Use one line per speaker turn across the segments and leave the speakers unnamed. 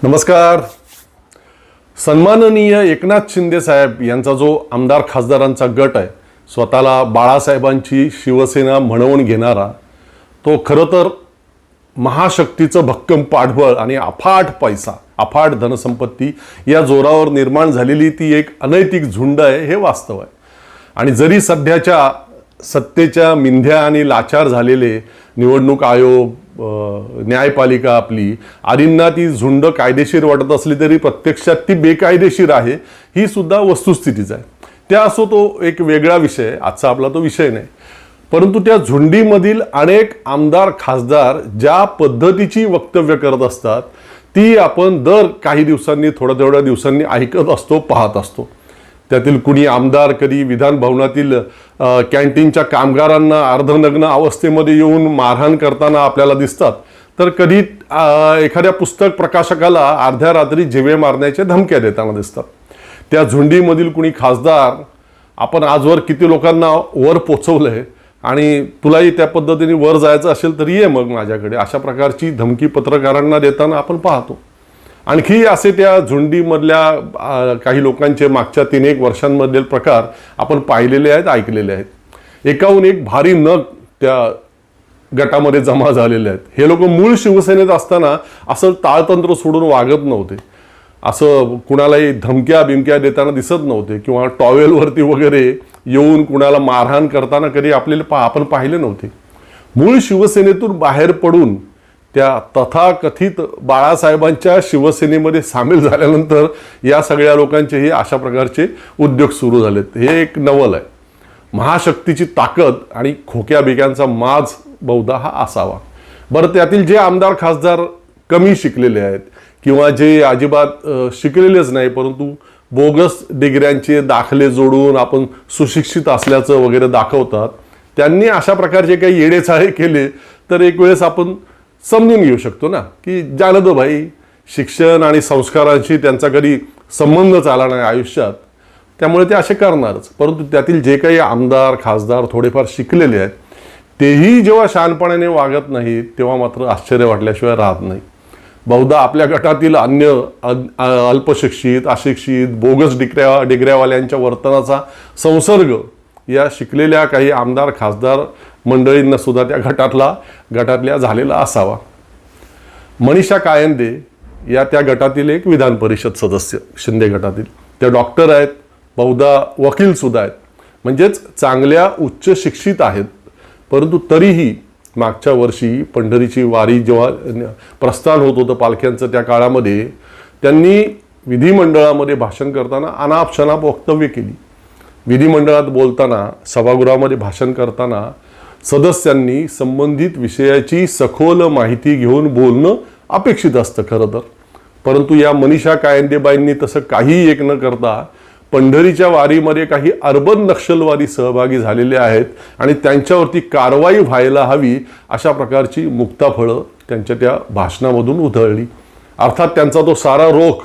नमस्कार. सन्माननीय एकनाथ शिंदे साहेब यांचा जो आमदार खासदारांचा गट आहे, स्वतःला बाळासाहेबांची शिवसेना म्हणवून घेणारा, तो खरं तर महाशक्तीचं भक्कम पाठबळ आणि अफाट पैसा, अफाट धनसंपत्ती या जोरावर निर्माण झालेली ती एक अनैतिक झुंड आहे, हे वास्तव आहे. आणि जरी सध्याच्या सत्तेच्या मिंध्या आणि लाचार झालेले निवडणूक आयोग, न्यायपालिका आपली आदींना ती झुंड कायदेशीर वाटत असली तरी प्रत्यक्षात ती बेकायदेशीर आहे, ही सुद्धा वस्तुस्थितीच आहे. त्या असो, तो एक वेगळा विषय, आजचा आपला तो विषय नाही. परंतु त्या झुंडीमधील अनेक आमदार खासदार ज्या पद्धतीची वक्तव्य करत असतात, ती आपण दर काही दिवसांनी, थोड्या दिवसांनी ऐकत असतो, पाहत असतो. त्यातील कुणी आमदार कधी विधान भवनातील कॅन्टीनच्या कामगारांना अर्धनग्न अवस्थेमध्ये येऊन मारहाण करताना आपल्याला दिसतात, तर कधी एखाद्या पुस्तक प्रकाशकाला अर्ध्या रात्री जिवे मारण्याच्या धमक्या देताना दिसतात. त्या झुंडीमधील कुणी खासदार, आपण आजवर किती लोकांना वर पोचवलंय आणि तुलाही त्या पद्धतीने वर जायचं असेल तर ये मग माझ्याकडे, अशा प्रकारची धमकी पत्रकारांना देताना आपण पाहतो. आणखी असे त्या झुंडीमधल्या काही लोकांचे मागच्या 3-1 वर्षांमधील प्रकार आपण पाहिलेले आहेत, ऐकलेले आहेत. एकाहून एक भारी नग त्या गटामध्ये जमा झालेले आहेत. हे लोक मूळ शिवसेनेत असताना असं ताळतंत्र सोडून वागत नव्हते, असं कुणालाही धमक्या बिमक्या देताना दिसत नव्हते, किंवा टॉवेलवरती वगैरे येऊन कुणाला मारहाण करताना कधी आपण पाहिले नव्हते. मूळ शिवसेनेतून बाहेर पडून त्या तथाकथित बाळासाहेबांच्या शिवसेनेमध्ये सामील झाल्यानंतर या सगळ्या लोकांचेही अशा प्रकारचे उद्योग सुरू झालेत. हे एक नवल आहे. महाशक्तीची ताकद आणि खोक्या बिक्यांचा माज बहुधा हा असावा. बरं, त्यातील जे आमदार खासदार कमी शिकलेले आहेत किंवा जे अजिबात शिकलेलेच नाही, परंतु बोगस डिग्र्यांचे दाखले जोडून आपण सुशिक्षित असल्याचं वगैरे दाखवतात, त्यांनी अशा प्रकारचे काही येडेचाळे केले तर एक वेळेस आपण समजून घेऊ शकतो ना, की जाणं दो भाई, शिक्षण आणि संस्कारांशी त्यांचा कधी संबंधच आला नाही आयुष्यात, त्यामुळे ते असे करणारच. परंतु त्यातील जे काही आमदार खासदार थोडेफार शिकलेले आहेत, तेही जेव्हा शहाणपणाने वागत नाहीत, तेव्हा मात्र आश्चर्य वाटल्याशिवाय राहत नाही. बहुधा आपल्या गटातील अन्य अल्पशिक्षित, अशिक्षित, बोगस डिग्र्यावाल्यांच्या वर्तनाचा संसर्ग या शिकलेल्या काही आमदार खासदार मंडळींना सुद्धा त्या गटातल्या झालेला असावा. मनीषा कायंदे या त्या गटातील एक विधान परिषद सदस्य, शिंदे गटातील. त्या डॉक्टर आहेत, बहुधा वकील सुद्धा आहेत, म्हणजेच चांगल्या उच्च शिक्षित आहेत. परंतु तरीही मागच्या वर्षी पंढरीची वारी जेव्हा प्रस्थान होत होतं पालख्यांचं, त्या काळामध्ये त्यांनी विधिमंडळामध्ये भाषण करताना अनाप-शनाप वक्तव्य केली. विधिमंडळात बोलताना, सभागृहामध्ये भाषण करताना सदस्यांनी संबंधित विषयाची सखोल माहिती घेऊन बोलणं अपेक्षित असतं खरं तर. परंतु या मनीषा कायंदेबाईंनी तसं काही एक न करता पंढरीच्या वारीमध्ये काही अर्बन नक्षलवादी सहभागी झालेले आहेत आणि त्यांच्यावरती कारवाई व्हायला हवी अशा प्रकारची मुक्ताफळं त्यांच्या त्या भाषणामधून उधळली. अर्थात त्यांचा तो सारा रोख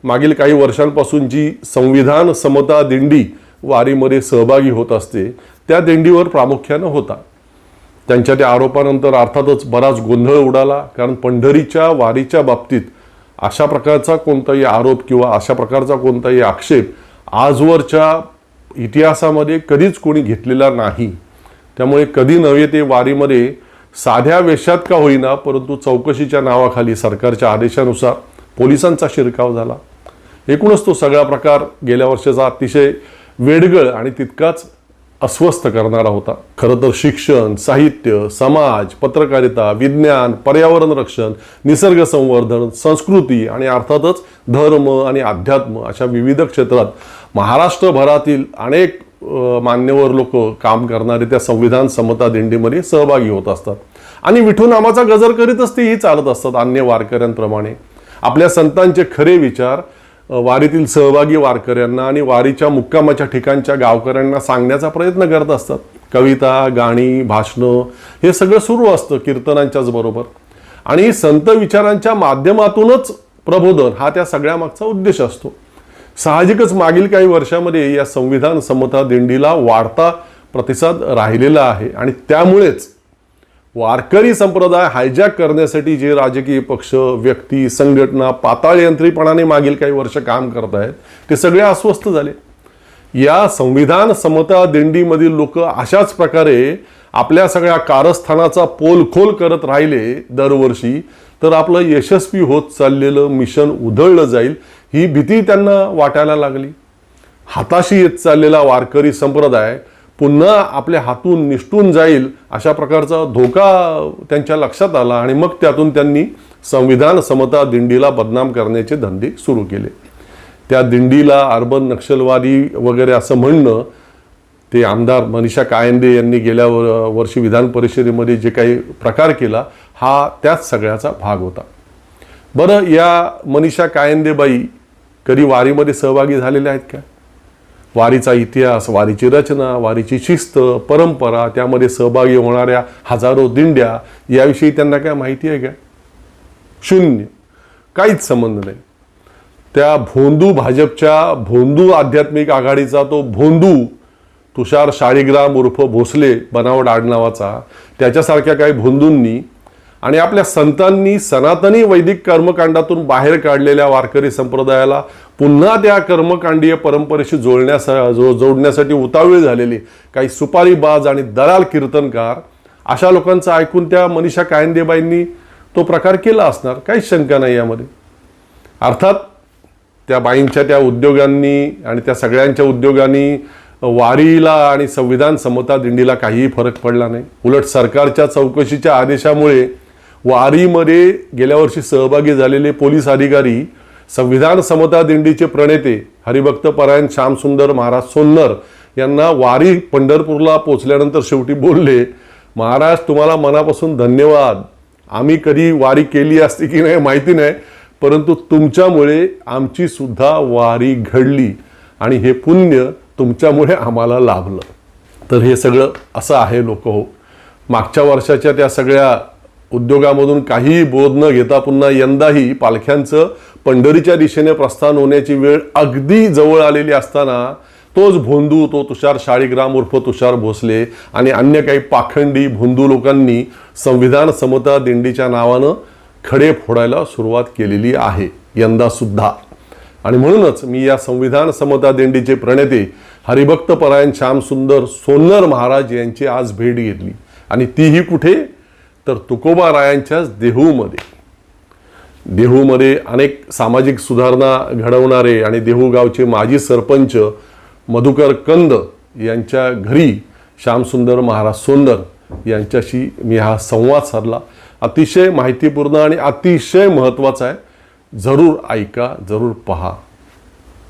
मागील काही वर्षांपासून जी संविधान समता दिंडी वारीमध्ये सहभागी होत असते, त्या दिंडीवर प्रामुख्यानं होता. त्यांच्या त्या आरोपानंतर अर्थातच बराच गोंधळ उडाला, कारण पंढरीच्या वारीच्या बाबतीत अशा प्रकारचा कोणताही आरोप किंवा अशा प्रकारचा कोणताही आक्षेप आजवरच्या इतिहासामध्ये कधीच कोणी घेतलेला नाही. त्यामुळे कधी नव्हे ते वारीमध्ये साध्या वेशात का होईना, परंतु चौकशीच्या नावाखाली सरकारच्या आदेशानुसार पोलिसांचा शिरकाव झाला. एकूणच तो सगळा प्रकार गेल्या वर्षाचा अतिशय वेडगळ आणि तितकाच अस्वस्थ करणारा होता. खरं तर शिक्षण, साहित्य, समाज, पत्रकारिता, विज्ञान, पर्यावरण रक्षण, निसर्ग संवर्धन, संस्कृती आणि अर्थातच धर्म आणि अध्यात्म अशा विविध क्षेत्रात महाराष्ट्रभरातील अनेक मान्यवर लोक काम करणारे त्या संविधान समता दिंडीमध्ये सहभागी होत असतात आणि विठुनामाचा गजर करीतच तेही चालत असतात. अन्य वारकऱ्यांप्रमाणे आपल्या संतांचे खरे विचार वारीतील सहभागी वारकऱ्यांना आणि वारीच्या मुक्कामाच्या ठिकाणच्या गावकऱ्यांना सांगण्याचा प्रयत्न करत असतात. कविता, गाणी, भाषणं हे सगळं सुरू असतं कीर्तनांच्याच बरोबर. आणि संत विचारांच्या माध्यमातूनच प्रबोधन हा त्या सगळ्या मागचा उद्देश असतो. साहजिकच मागील काही वर्षामध्ये या संविधान समता दिंडीला वाढता प्रतिसाद राहिलेला आहे आणि त्यामुळेच वारकरी संप्रदाय हायजॅक करण्यासाठी जे राजकीय पक्ष, व्यक्ती, संघटना पाताळ यंत्रीपणाने मागील काही वर्ष काम करत आहेत ते सगळे अस्वस्थ झाले. या संविधान समता दिंडीमधील लोक अशाच प्रकारे आपल्या सगळ्या कारस्थानाचा पोलखोल करत राहिले दरवर्षी तर आपलं यशस्वी होत चाललेलं मिशन उधळलं जाईल ही भीती त्यांना वाटायला लागली. हाताशी येत चाललेला वारकरी संप्रदाय पुन्हा आपल्या हातून निसटून जाईल अशा प्रकारचा धोका त्यांच्या लक्षात आला आणि मग त्यातून त्यांनी संविधान समता दिंडीला बदनाम करण्याचे धंदे सुरू केले. त्या दिंडीला अर्बन नक्षलवादी वगैरे असं म्हणणं ते आमदार मनीषा कायंदे यांनी गेल्या वर्षी विधान परिषदेमध्ये जे काही प्रकार केला हा त्याच सगळ्याचा भाग होता. बरं, या मनीषा कायंदेबाई कधी वारीमध्ये सहभागी झालेल्या आहेत का? वारीचा इतिहास, वारीची रचना, वारीची शिस्त, परंपरा, त्यामध्ये सहभागी होणाऱ्या हजारो दिंड्या याविषयी त्यांना काय माहिती आहे का? शून्य, काहीच संबंध नाही. त्या भोंदू भाजपच्या भोंदू आध्यात्मिक आघाडीचा तो भोंदू तुषार शाळीग्राम उर्फ भोसले बनावट आडनावाचा त्याच्यासारख्या काही भोंदूंनी आणि आपल्या संतांनी सनातनी वैदिक कर्मकांडातून बाहेर काढलेल्या वारकरी संप्रदायाला पुन्हा त्या कर्मकांडीय परंपरेशी जोडण्यासाठी उतावीळ झालेले काही सुपारीबाज आणि दलाल कीर्तनकार अशा लोकांचं ऐकून त्या मनीषा कायंदेबाईंनी तो प्रकार केला असणार, काहीच शंका नाही यामध्ये. अर्थात त्या बाईंच्या त्या उद्योगांनी आणि त्या सगळ्यांच्या उद्योगांनी वारीला आणि संविधान समता दिंडीला काहीही फरक पडला नाही. उलट सरकारच्या चौकशीच्या आदेशामुळे वारीमध्ये गेल्या वर्षी सहभागी झालेले पोलीस अधिकारी संविधान समता दिंडीचे प्रणेते हरिभक्त परायण श्यामसुंदर महाराज सोन्नर यांना वारी पंढरपूरला पोचल्यानंतर शेवटी बोलले, महाराज तुम्हाला मनापासून धन्यवाद. आम्ही कधी वारी केली असती की नाही माहिती नाही, परंतु तुमच्यामुळे आमची सुद्धा वारी घडली आणि हे पुण्य तुमच्यामुळे आम्हाला लाभलं. तर हे सगळं असं आहे लोक हो. मागच्या वर्षाच्या त्या सगळ्या उद्योगामधून काहीही बोध न घेता पुन्हा यंदाही पालख्यांचं पंढरीच्या दिशेने प्रस्थान होण्याची वेळ अगदी जवळ आलेली असताना तोच भोंदू, तो तुषार शाळीग्राम उर्फ तुषार भोसले आणि अन्य काही पाखंडी भोंदू लोकांनी संविधान समता दिंडीच्या नावानं खडे फोडायला सुरुवात केलेली आहे यंदा सुद्धा. आणि म्हणूनच मी या संविधान समता दिंडीचे प्रणेते हरिभक्त परायण श्यामसुंदर सोन्नर महाराज यांची आज भेट घेतली आणि तीही कुठे तर तुकोबा रायांच्याच देहूमध्ये. देहूमध्ये अनेक सामाजिक सुधारणा घडवणारे आणि देहू गावचे माजी सरपंच मधुकर कंद यांच्या घरी श्यामसुंदर महाराज सोन्नर यांच्याशी मी हा संवाद साधला. अतिशय माहितीपूर्ण आणि अतिशय महत्त्वाचा आहे. जरूर ऐका, जरूर पहा.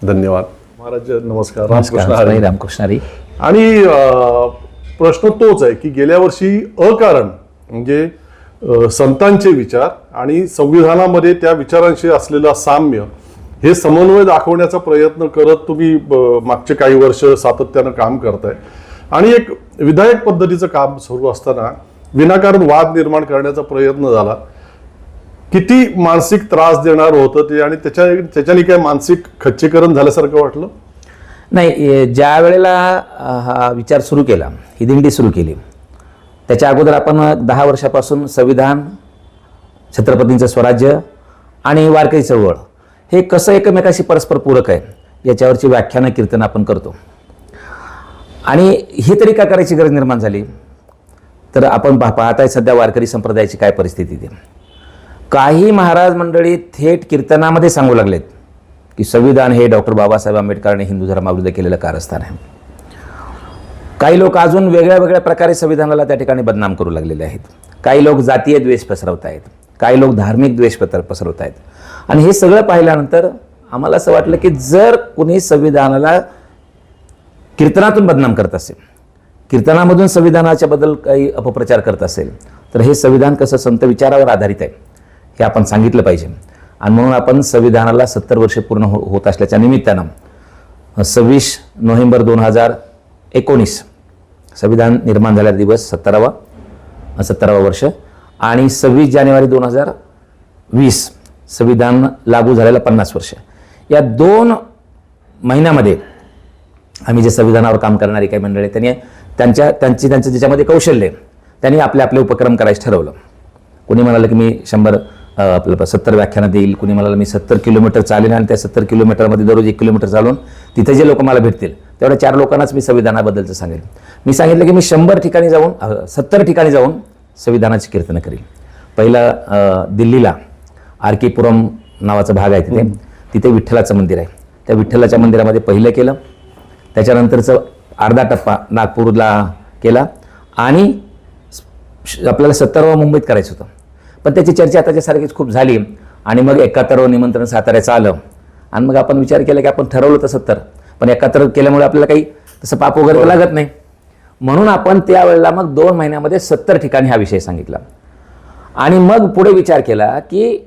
धन्यवाद. महाराज नमस्कार.
रामकृष्ण हरी.
आणि प्रश्न तोच आहे की गेल्या वर्षी अकारण म्हणजे संतांचे विचार आणि संविधानामध्ये त्या विचारांशी असलेला साम्य हे समन्वय दाखवण्याचा प्रयत्न करत तुम्ही मागचे काही वर्ष सातत्यानं काम करताय आणि एक विधायक पद्धतीचं काम सुरू असताना विनाकारण वाद निर्माण करण्याचा प्रयत्न झाला. किती मानसिक त्रास देणार होतं ते आणि त्याच्याने काय मानसिक खच्चीकरण झाल्यासारखं वाटलं?
नाही, ज्या वेळेला हा विचार सुरू केला, ही दिंडी सुरू केली, त्याच्या अगोदर आपण 10 वर्षापासून संविधान, छत्रपतींचं स्वराज्य आणि वारकरी चळवळ हे कसं एकमेकाशी परस्पर पूरक आहे याच्यावरची व्याख्यानं कीर्तन आपण करतो. आणि ही तरी का करायची गरज निर्माण झाली तर आपण पाहताय सध्या वारकरी संप्रदायाची काय परिस्थिती आहे. काही महाराज मंडळी थेट कीर्तनामध्ये सांगू लागलेत की संविधान हे डॉक्टर बाबासाहेब आंबेडकरांनी हिंदू धर्माविरुद्ध केलेलं कारस्थान आहे. काही लोक अजून वेगळ्या वेगळ्या प्रकारे संविधानाला त्या ठिकाणी बदनाम करू लागलेले आहेत. काही लोक जातीय द्वेष पसरवत आहेत, काही लोक धार्मिक द्वेष पसरवत आहेत. आणि हे सगळं पाहिल्यानंतर आम्हाला असं वाटलं की जर कुणी संविधानाला कीर्तनातून बदनाम करत असेल, कीर्तनामधून संविधानाच्या बद्दल काही अपप्रचार करत असेल तर हे संविधान कसं संत विचारावर आधारित आहे हे आपण सांगितलं पाहिजे. आणि म्हणून आपण संविधानाला 70 वर्षे पूर्ण होत असल्याच्या निमित्तानं 26 नोव्हेंबर 2019 संविधान निर्माण झालेला दिवस 17वा वर्ष आणि 26 जानेवारी 2020 संविधान लागू झालेला 50 वर्ष. या 2 महिन्यामध्ये आम्ही जे संविधानावर काम करणारी काही मंडळी त्यांनी त्यांचं ज्याच्यामध्ये कौशल्य त्यांनी आपले आपले उपक्रम करायचं ठरवलं. कोणी म्हणालं की मी 70 व्याख्यानं देईल, कोणी म्हणालं मी 70 किलोमीटर चालेन आणि त्या 70 किलोमीटरमध्ये दररोज 1 किलोमीटर चालून तिथे जे लोक मला भेटतील तेवढ्या 4 लोकांनाच मी संविधानाबद्दलचं सांगेल. मी सांगितलं की मी 100 ठिकाणी जाऊन 70 ठिकाणी जाऊन संविधानाची कीर्तनं करेल. पहिला दिल्लीला RK पुरम नावाचा भाग आहे तिथे विठ्ठलाचं मंदिर आहे. त्या विठ्ठलाच्या मंदिरामध्ये पहिलं केलं. त्याच्यानंतरचं अर्धा टप्पा नागपूरला केला आणि आपल्याला 70वा मुंबईत करायचं होतं. पण त्याची चर्चा त्याच्यासारखीच खूप झाली आणि मग 71वं निमंत्रण साताऱ्याचं आलं आणि मग आपण विचार केला की आपण ठरवलं तर 70, पण 71 केल्यामुळे आपल्याला काही तसं पाप वगैरे लागत नाही. म्हणून आपण त्यावेळेला मग 2 महिन्यामध्ये 70 ठिकाणी हा विषय सांगितला आणि मग पुढे विचार केला की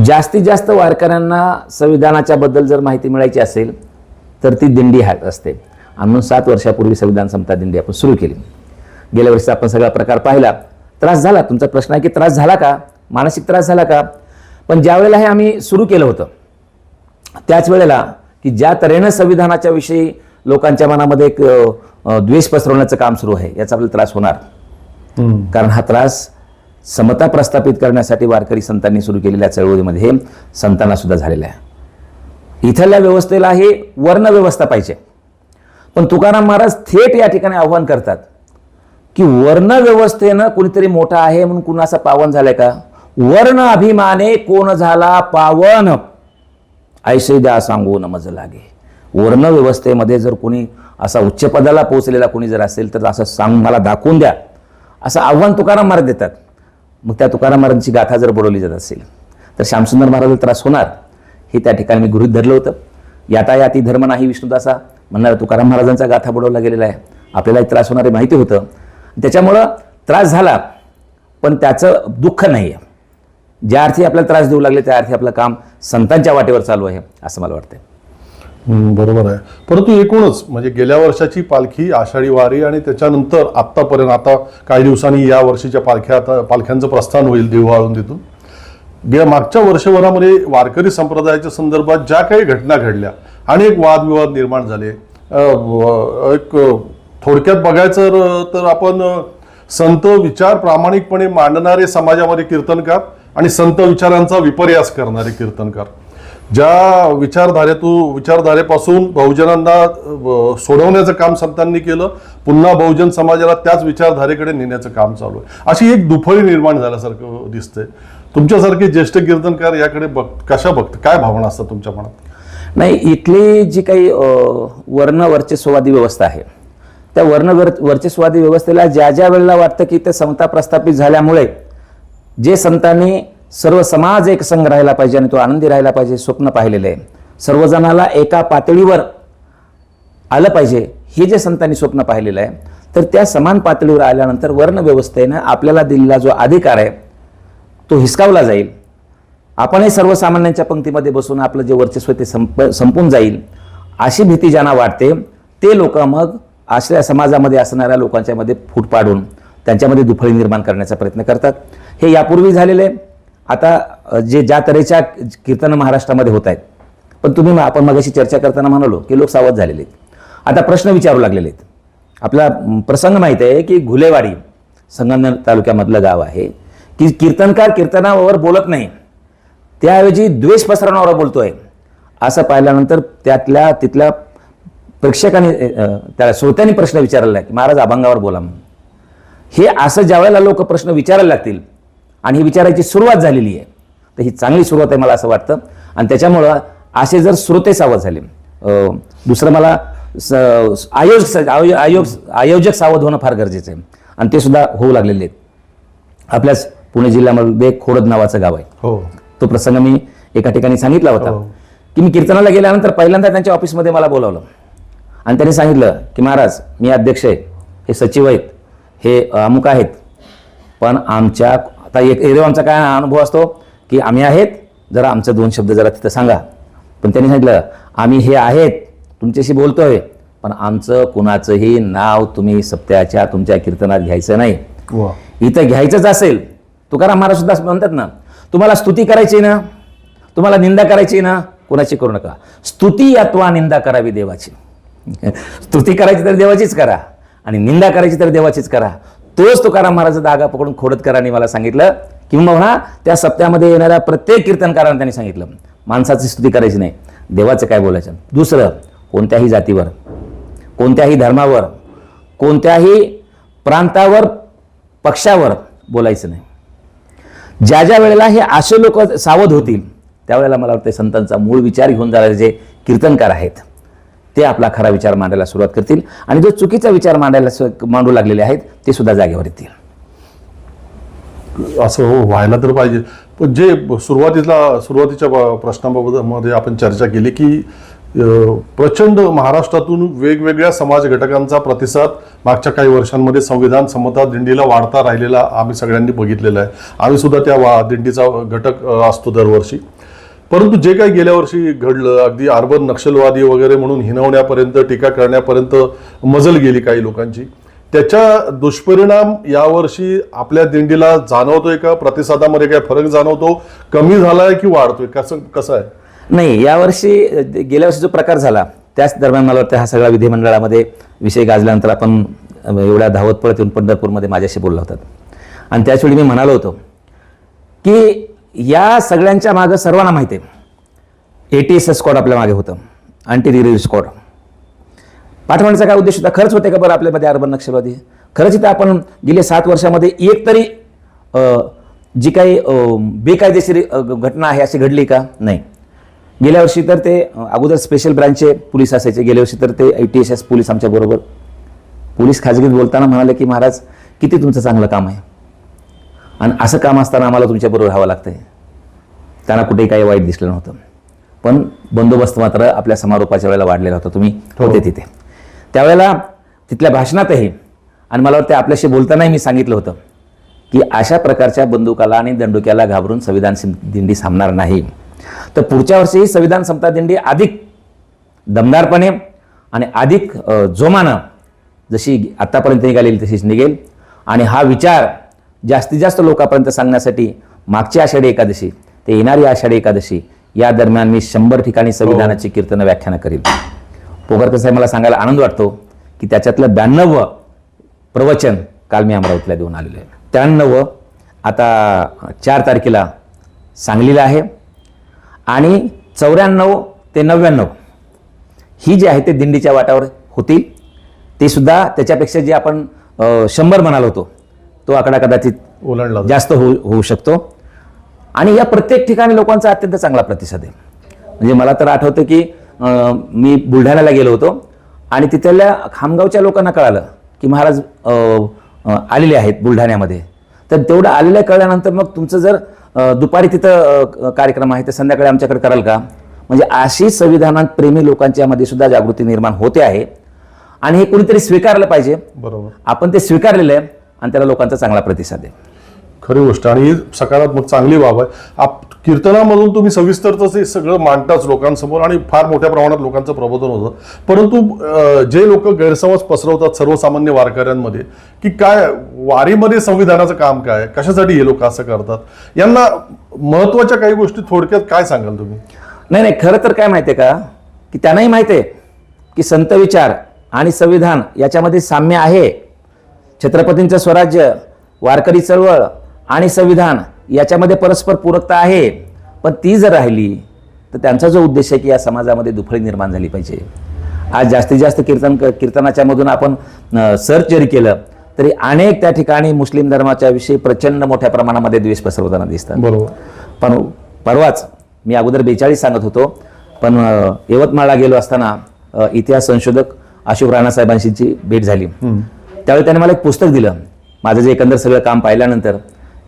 जास्तीत जास्त वारकऱ्यांना संविधानाच्या बद्दल जर माहिती मिळायची असेल तर ती दिंडी असते. आणि म्हणून 7 वर्षापूर्वी संविधान समता दिंडी आपण सुरू केली. गेल्या वर्षी आपण सगळा प्रकार पाहिला. त्रास झाला. तुमचा प्रश्न आहे की त्रास झाला का, मानसिक त्रास झाला का? पण ज्या वेळेला हे आम्ही सुरू केलं होतं त्याच वेळेला की ज्या तऱ्हेनं संविधानाच्या विषयी लोकांच्या मनामध्ये एक द्वेष पसरवण्याचं काम सुरू आहे याचा आपल्याला त्रास होणार. कारण हा त्रास समता प्रस्थापित करण्यासाठी वारकरी संतांनी सुरू केलेल्या चळवळीमध्ये संतांना सुद्धा झालेला आहे. इथल्या व्यवस्थेला हे वर्ण व्यवस्था पाहिजे. पण तुकाराम महाराज थेट या ठिकाणी आव्हान करतात की वर्ण व्यवस्थेनं कुणीतरी मोठा आहे म्हणून कुणाचा पावन झालाय का? वर्ण अभिमाने कोण झाला पावन, ऐसे द्या सांगून मज लागे. वर्ण व्यवस्थेमध्ये जर कोणी असा उच्च पदाला पोहोचलेला कोणी जर असेल तर असं सांग मला दाखवून द्या, असं आव्हान तुकाराम महाराज देतात. मग त्या तुकाराम महाराजांची गाथा जर बुडवली जात असेल तर श्यामसुंदर महाराजाला त्रास होणार हे त्या ठिकाणी मी गृहीत धरलं होतं. यातायाती धर्म नाही विष्णुदासा म्हणणारा तुकाराम महाराजांचा गाथा बुडवला गेलेला आहे. आपल्यालाही त्रास होणार हे माहिती होतं. त्याच्यामुळं त्रास झाला पण त्याचं दुःख नाही आहे. ज्या अर्थी आपल्याला त्रास देऊ लागले त्या अर्थी आपलं काम संतांच्या वाटेवर चालू आहे असं मला वाटतंय.
बरोबर आहे. परंतु एकूणच म्हणजे गेल्या वर्षाची पालखी, आषाढी वारी आणि त्याच्यानंतर आत्तापर्यंत आता काही दिवसांनी या वर्षीच्या पालख्यांचं प्रस्थान होईल देहूआळंदीतून. गेल्या मागच्या वर्षभरामध्ये वारकरी संप्रदायाच्या संदर्भात ज्या काही घटना घडल्या, अनेक वादविवाद निर्माण झाले. एक थोडक्यात बघायचं तर आपण संत विचार प्रामाणिकपणे मांडणारे समाजामध्ये कीर्तनकार आणि संत विचारांचा विपर्यास करणारे कीर्तनकार, ज्या विचारधारेपासून बहुजनांना सोडवण्याचं काम संतांनी केलं, पुन्हा बहुजन समाजाला त्याच विचारधारेकडे नेण्याचं काम चालू आहे. अशी एक दुफळी निर्माण झाल्यासारखं दिसतंय. तुमच्यासारखे ज्येष्ठ कीर्तनकार याकडे कशा बघतात, काय भावना असतात तुमच्या मनात?
नाही, इथली जी काही वर्ण वर्चस्ववादी व्यवस्था आहे त्या वर्चस्ववादी व्यवस्थेला ज्या ज्या वेळेला वाटतं की ते समता प्रस्थापित झाल्यामुळे जे संतांनी सर्व समाज एक संघ राहायला पाहिजे आणि तो आनंदी राहायला पाहिजे स्वप्न पाहिलेलं आहे, सर्वजणाला एका पातळीवर आलं पाहिजे हे जे संतांनी स्वप्न पाहिलेलं आहे, तर त्या समान पातळीवर आल्यानंतर वर्ण व्यवस्थेनं आपल्याला दिलेला जो अधिकार आहे तो हिसकावला जाईल. आपणही सर्वसामान्यांच्या पंक्तीमध्ये बसून आपलं जे वर्चस्व ते संपून जाईल अशी भीती ज्यांना वाटते ते लोक मग अशा समाजामध्ये असणाऱ्या लोकांच्या मध्ये फूट पाडून त्यांच्यामध्ये दुफळी निर्माण करण्याचा प्रयत्न करतात. हे यापूर्वी झालेले आहे. आता ज्या तऱ्हेच्या कीर्तन महाराष्ट्रामध्ये होत आहेत, पण आपण मगाशी चर्चा करताना म्हणालो की लोक सावध झालेले आहेत. आता प्रश्न विचारू लागलेले आहेत. आपला प्रसंग माहिती आहे की घुलेवाडी संगमनेर तालुक्यामधलं गाव आहे की कीर्तनकार कीर्तनावर बोलत नाही, त्याऐवजी द्वेष पसरवण्यावर बोलतोय. असं पाहिल्यानंतर तिथल्या प्रेक्षकांनी त्या श्रोत्यांनी प्रश्न विचारला की महाराज अभंगावर बोला म्हणून. हे असं ज्या वेळेला लोक प्रश्न विचारायला लागतील आणि ही विचारायची सुरुवात झालेली आहे तर ही चांगली सुरुवात आहे मला असं वाटतं. आणि त्याच्यामुळं असे जर श्रोते सावध झाले, दुसरं मला आयोजक सावध होणं फार गरजेचं आहे आणि ते सुद्धा होऊ लागलेले आहेत. आपल्याच पुणे जिल्ह्यामध्ये खोडद नावाचं गाव आहे. तो प्रसंग मी एका ठिकाणी सांगितला होता की मी कीर्तनाला गेल्यानंतर पहिल्यांदा त्यांच्या ऑफिसमध्ये मला बोलावलं आणि त्यांनी सांगितलं की महाराज मी अध्यक्ष आहे, हे सचिव आहेत, हे अमुक आहेत, पण आमच्या आता एक आमचा काय अनुभव असतो की आम्ही आहेत, जरा आमचं 2 शब्द जरा तिथं सांगा. पण त्यांनी सांगितलं आम्ही हे आहेत तुमच्याशी बोलतोय पण आमचं कुणाचंही नाव तुम्ही सप्त्याच्या तुमच्या कीर्तनात घ्यायचं नाही. इथं घ्यायचंच असेल, तुकाराम महाराज सुद्धा म्हणतात ना, तुम्हाला स्तुती करायची ना, तुम्हाला निंदा करायची ना, कोणाची करू नका. स्तुती अथवा निंदा करावी देवाची. स्तुती करायची तर देवाचीच करा आणि निंदा करायची तर देवाचीच करा. तोच तुकाराम महाराज धागा पकडून खोडतकरांनी मला सांगितलं, किंबहुना त्या सप्त्यामध्ये येणाऱ्या प्रत्येक कीर्तनकारांना त्यांनी सांगितलं, माणसाची स्तुती करायची नाही, देवाचं काय बोलायचं. दुसरं, कोणत्याही जातीवर, कोणत्याही धर्मावर, कोणत्याही प्रांतावर, पक्षावर बोलायचं नाही. ज्या ज्या वेळेला हे असे लोक सावध होतील त्यावेळेला मला वाटतं संतांचा मूळ विचार घेऊन जाणारे जे कीर्तनकार आहेत ते आपला खरा विचार मांडायला सुरुवात करतील, आणि जो चुकीचा विचार मांडू लागलेले आहेत ते सुद्धा जागेवर येतील.
असं व्हायला तर पाहिजे. पण जे सुरुवातीच्या प्रश्नांमध्ये आपण चर्चा केली की प्रचंड महाराष्ट्रातून वेगवेगळ्या समाज घटकांचा प्रतिसाद मागच्या काही वर्षांमध्ये संविधान समता दिंडीला वाढता राहिलेला आम्ही सगळ्यांनी बघितलेला आहे. आम्ही सुद्धा त्या दिंडीचा घटक असतो दरवर्षी. परंतु जे काही गेल्या वर्षी घडलं, अगदी अर्बन नक्षलवादी वगैरे म्हणून हिणवण्यापर्यंत, टीका करण्यापर्यंत मजल गेली काही लोकांची, त्याच्या दुष्परिणाम यावर्षी आपल्या दिंडीला जाणवतोय का? प्रतिसादामध्ये काय फरक जाणवतो? कमी झालाय की वाढतोय? कसं आहे?
नाही, यावर्षी गेल्या वर्षी जो प्रकार झाला त्याच दरम्यान मला वाटतं हा सगळा विधिमंडळामध्ये विषय गाजल्यानंतर आपण एवढ्या धावत पळत येऊन पंढरपूरमध्ये माझ्याशी बोलला होतात, आणि त्याचवेळी मी म्हणालो होतो की या सगळ्यांच्या मागं सर्वांना माहिती आहे ATS स्क्वॉड आपल्या मागे होतं, अँटी टेररिस्ट स्क्वॉड. पाठवण्याचा काय उद्देश होता? खरंच होते का बरं आपल्यामध्ये अर्बन नक्षलवादी? खरंच इथं आपण गेले 7 वर्षामध्ये एक तरी जी काही बेकायदेशीर घटना आहे अशी घडली का? नाही. गेल्या वर्षी तर ते अगोदर स्पेशल ब्रांचचे पोलीस असायचे, गेल्या वर्षी तर ते ATS पोलीस आमच्याबरोबर. पोलीस खाजगीत बोलताना म्हणाले की महाराज किती तुमचं चांगलं काम आहे, आणि असं काम असताना आम्हाला तुमच्याबरोबर राहावं लागतंय. त्यांना कुठेही काही वाईट दिसलं नव्हतं, पण बंदोबस्त मात्र आपल्या समारोपाच्या वेळेला वाढलेला होता. तुम्ही होते तिथे त्यावेळेला तिथल्या भाषणातही, आणि मला वाटतं आपल्याशी बोलतानाही मी सांगितलं होतं की अशा प्रकारच्या बंदुकाला आणि दंडुक्याला घाबरून संविधान दिंडी थांबणार नाही. तर पुढच्या वर्षी संविधान समता दिंडी अधिक दमदारपणे आणि अधिक जोमानं जशी आतापर्यंत निघालेली तशीच निघेल, आणि हा विचार जास्तीत जास्त लोकांपर्यंत सांगण्यासाठी मागची आषाढी एकादशी ते येणारी आषाढी एकादशी या दरम्यान मी 100 ठिकाणी संविधानाची कीर्तन व्याख्यानं करील. पोगरकर साहेब, मला सांगायला आनंद वाटतो की त्याच्यातलं 92 प्रवचन काल मी अमरावतीला देऊन आलेलो आहे. 93 आता 4 तारखेला सांगलीला आहे, आणि 94 ते 99 ही जी आहे ते दिंडीच्या वाटावर होतील. ते सुद्धा त्याच्यापेक्षा जे आपण 100 म्हणालो होतो तो आकडा कदाचित
ओलांडला
जास्त होऊ शकतो. आणि या प्रत्येक ठिकाणी लोकांचा अत्यंत चांगला प्रतिसाद आहे. म्हणजे मला तर आठवतं की मी बुलढाण्याला गेलो होतो, आणि तिथल्या खामगावच्या लोकांना कळालं की महाराज आलेले आहेत बुलढाण्यामध्ये. तर तेवढं आलेलं कळल्यानंतर मग तुमचं जर दुपारी तिथं कार्यक्रम आहे तर संध्याकाळी आमच्याकडे कराल का? म्हणजे अशी संविधानात प्रेमी लोकांच्यामध्ये सुद्धा जागृती निर्माण होते आहे, आणि हे कुणीतरी स्वीकारलं पाहिजे.
बरोबर,
आपण ते स्वीकारलेलं आहे, आणि त्याला लोकांचा चांगला प्रतिसाद आहे.
खरी गोष्ट, आणि ही सकारात्मक चांगली बाब आहे. कीर्तनामधून तुम्ही सविस्तरच हे सगळं मांडताच लोकांसमोर, आणि फार मोठ्या प्रमाणात लोकांचं प्रबोधन होतं. परंतु जे लोक गैरसमज पसरवतात सर्वसामान्य वारकऱ्यांमध्ये की काय वारीमध्ये संविधानाचं काम काय, कशासाठी हे लोक असं करतात, यांना महत्वाच्या काही गोष्टी थोडक्यात काय सांगाल तुम्ही?
नाही, खरं तर काय माहिती आहे का, की त्यांनाही माहिती आहे की संत विचार आणि संविधान याच्यामध्ये साम्य आहे. छत्रपतींचं स्वराज्य, वारकरी चळवळ आणि संविधान याच्यामध्ये परस्पर पूरकता आहे. पण ती जर राहिली तर त्यांचा जो उद्देश आहे की या समाजामध्ये दुफळी निर्माण झाली पाहिजे. आज जास्तीत जास्त कीर्तनाच्या मधून आपण सर्च जरी केलं तरी अनेक त्या ठिकाणी मुस्लिम धर्माच्या विषयी प्रचंड मोठ्या प्रमाणामध्ये द्वेष पसरवताना दिसतात.
बरोबर.
पण परवाच मी अगोदर 42 सांगत होतो, पण यवतमाळला गेलो असताना इतिहास संशोधक अशोक राणा साहेबांशी भेट झाली. त्यावेळी त्यांनी मला एक पुस्तक दिलं. माझं जे एकंदर सगळं काम पाहिल्यानंतर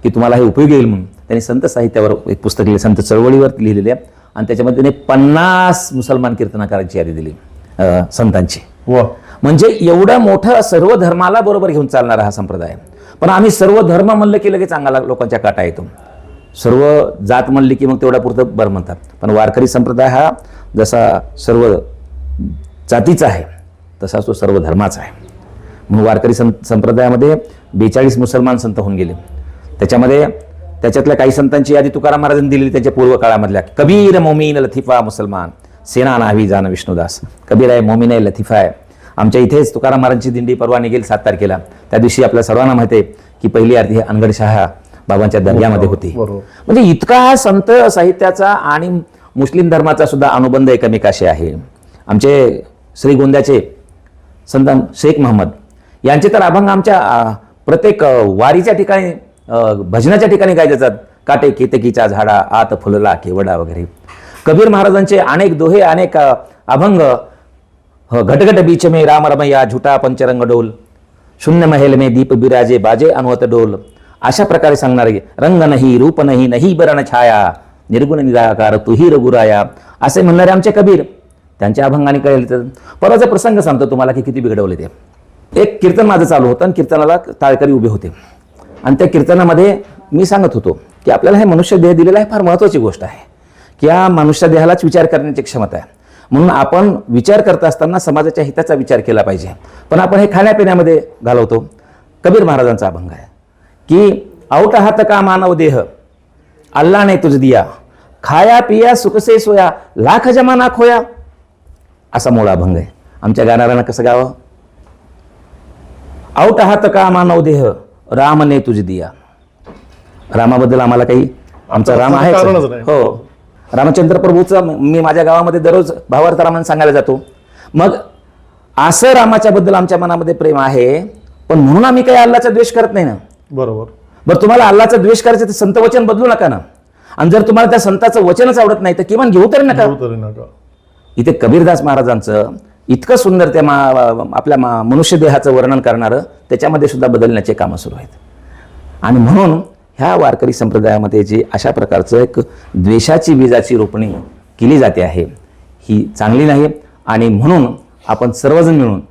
की तुम्हाला हे उपयोगी येईल म्हणून त्यांनी संत साहित्यावर एक पुस्तक लिहिलं, संत चळवळीवर लिहिलेले, आणि त्याच्यामध्ये त्यांनी 50 मुसलमान कीर्तनाकारांची यादी दिली संतांची. म्हणजे एवढं मोठं सर्व धर्माला बरोबर घेऊन चालणारा हा संप्रदाय. पण आम्ही सर्व धर्म म्हणलं की लगेच चांगला लोकांच्या काटा येतो, सर्व जात म्हणली की मग तेवढा पुरतं बरं म्हणतात. पण वारकरी संप्रदाय हा जसा सर्व जातीचा आहे तसा तो सर्व धर्माचा आहे. म्हणून वारकरी संप्रदायामध्ये 42 मुसलमान संत होऊन गेले. त्याच्यातल्या काही संतांची यादी तुकाराम महाराजांनी दिलेली त्यांच्या पूर्व काळामधल्या. कबीर मोमीन लतिफा मुसलमान, सेना नावी जान विष्णुदास. कबीर आहे, मोमीन आहे, लतिफा आहे. आमच्या इथेच तुकाराम महाराजांची दिंडी परवा निघेल 7 तारखेला. त्या दिवशी आपल्या सर्वांना माहिती आहे की पहिली आरती ही अनगडशहा बाबांच्या दर्ग्यामध्ये होती.
बरोबर.
म्हणजे इतका हा संत साहित्याचा आणि मुस्लिम धर्माचा सुद्धा अनुबंध एकमेकाशी आहे. आमचे श्रीगोंद्याचे संत शेख महम्मद यांचे तर अभंग आमच्या प्रत्येक वारीच्या ठिकाणी भजनाच्या ठिकाणी गायले जातात. काटे केतकीच्या झाडा आत फुलला केवडा वगैरे. कबीर महाराजांचे अनेक दोहे, अनेक अभंग, घटघट बीच में राम रमैया झुटा पंचरंग डोल, शून्य महल में दीप बिराजे बाजे अनवत डोल, अशा प्रकारे सांगणारे. रंग नाही रूप नाही नाही बरण छाया, निर्गुण निराकार तुही रघुराया, असे म्हणणारे आमचे कबीर. त्यांच्या अभंगाने कळले. परवाचा प्रसंग सांगतो तुम्हाला की किती बिघडवले ते. एक कीर्तन माझं चालू होतं आणि कीर्तनाला टाळकरी उभे होते आणि त्या कीर्तनामध्ये मी सांगत होतो की आपल्याला हे मनुष्य देह दिलेला आहे फार महत्त्वाची गोष्ट आहे की या मनुष्य देहालाच विचार करण्याची क्षमता आहे. म्हणून आपण विचार करत असताना समाजाच्या हिताचा विचार केला पाहिजे. पण आपण हे खाण्यापिण्यामध्ये घालवतो. कबीर महाराजांचा अभंग आहे की औट हात का मानव देह अल्लाह ने तुझ दिया, खाया पिया सुख से सोया लाख जमाना खोया, असा मूळ अभंग आहे. आमच्या गाणाऱ्यांना कसं गावं? औट हात का मानव देह राम ने तुझ दिया. रामाबद्दल आम्हाला काही, आमचा राम आहे हो. रामचंद्र प्रभूचं मी माझ्या गावामध्ये दररोज भावार्थ रामायण सांगायला जातो. मग असं रामाच्या बद्दल आमच्या मनामध्ये प्रेम आहे, पण म्हणून आम्ही काही अल्लाचा द्वेष करत नाही ना.
बरोबर.
बरं, तुम्हाला अल्लाचा द्वेष करायचं तर संत वचन बदलू नका ना. आणि जर तुम्हाला त्या संताचं वचनच आवडत नाही तर किमान घेऊ तरी नका. इथे कबीरदास महाराजांचं इतकं सुंदर त्या आपल्या मनुष्य देहाचं वर्णन करणारं त्याच्यामध्ये सुद्धा बदलण्याचे कामं सुरू आहेत. आणि म्हणून ह्या वारकरी संप्रदायामध्ये जे अशा प्रकारचं एक द्वेषाची बीजाची रोपणी केली जाते आहे ही चांगली नाही. आणि म्हणून आपण सर्वजण मिळून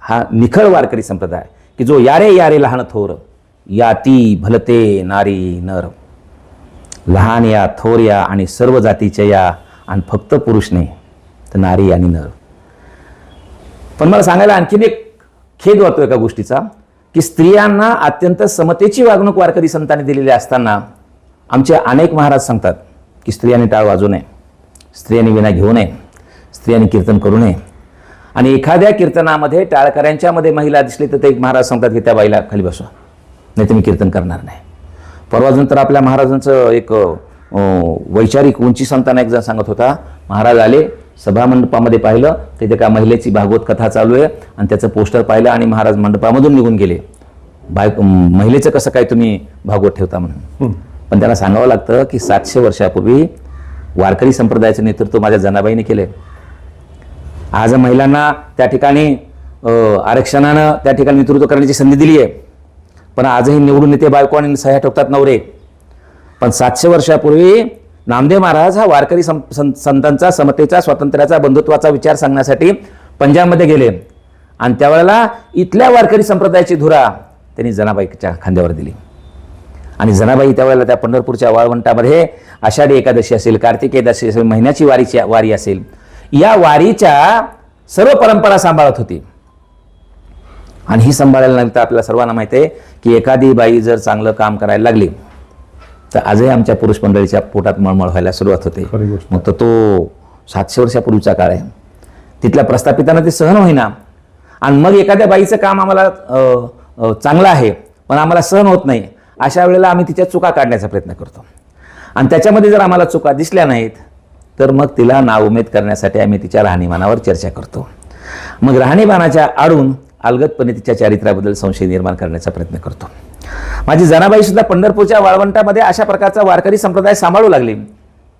हा निखळ वारकरी संप्रदाय की जो यारे यारे लहान थोर याती भलते नारी नर, लहान या थोर या आणि सर्व जातीच्या या आणि फक्त पुरुष नाही तर नारी आणि नर. पण मला सांगायला आणखीन एक खेद वाटतो एका गोष्टीचा की स्त्रियांना अत्यंत समतेची वागणूक वारकरी संतांनी दिलेली असताना आमचे अनेक महाराज सांगतात की स्त्रियांनी टाळ वाजवू नये, स्त्रियांनी विणा घेऊ नये, स्त्रियांनी कीर्तन करू नये. आणि एखाद्या कीर्तनामध्ये टाळकऱ्यांच्यामध्ये महिला दिसली तर ते एक महाराज सांगतात की त्या बाईला खाली बसवा, नाही तर मी कीर्तन करणार नाही. परवाजून तर आपल्या महाराजांचं एक वैचारिक उंची संतांना एक जण सांगत होता, महाराज आले सभा मंडपामध्ये पाहिलं तिथे का महिलेची भागवत कथा चालू आहे आणि त्याचं पोस्टर पाहिलं आणि महाराज मंडपामधून निघून गेले. महिलेचं कसं काय तुम्ही भागवत ठेवता म्हणून. पण त्यांना सांगावं लागतं की 700 वर्षापूर्वी वारकरी संप्रदायाचं नेतृत्व माझ्या जनाबाईने केले. आज महिलांना त्या ठिकाणी आरक्षणानं त्या ठिकाणी नेतृत्व करण्याची संधी दिली आहे. पण आजही निवडून येते बायको आणि सह्या ठोकतात नवरे. पण 700 वर्षापूर्वी नामदेव महाराज हा वारकरी संतांचा समतेचा स्वातंत्र्याचा बंधुत्वाचा विचार सांगण्यासाठी पंजाबमध्ये गेले आणि त्यावेळेला इथल्या वारकरी संप्रदायाची धुरा त्यांनी जनाबाईच्या खांद्यावर दिली. आणि जनाबाई त्यावेळेला त्या पंढरपूरच्या वाळवंटामध्ये आषाढी एकादशी असेल, कार्तिक एकादशी असेल, महिन्याची वारी असेल, या वारीच्या सर्व परंपरा सांभाळत होती. आणि ही सांभाळल्यानंतर आपल्याला सर्वांना माहिती आहे की एखादी बाई जर चांगलं काम करायला लागली तर आजही आमच्या पुरुष मंडळीच्या पोटात मळमळ व्हायला सुरुवात होते. मग तो 700 वर्षापूर्वीचा काळ आहे. तिथल्या प्रस्थापितांना ते सहन होईना आणि मग एखाद्या बाईचं काम आम्हाला चांगलं आहे पण आम्हाला सहन होत नाही, अशा वेळेला आम्ही तिच्या चुका काढण्याचा प्रयत्न करतो. आणि त्याच्यामध्ये जर आम्हाला चुका दिसल्या नाहीत तर मग तिला नाउमेद करण्यासाठी आम्ही तिच्या राहणीमानावर चर्चा करतो. मग राहणीमानाच्या आडून अलगदपणे तिच्या चारित्र्याबद्दल संशय निर्माण करण्याचा प्रयत्न करतो. माझी जनाबाई सुद्धा पंढरपूरच्या वाळवंटामध्ये अशा प्रकारचा वारकरी संप्रदाय सांभाळू लागली.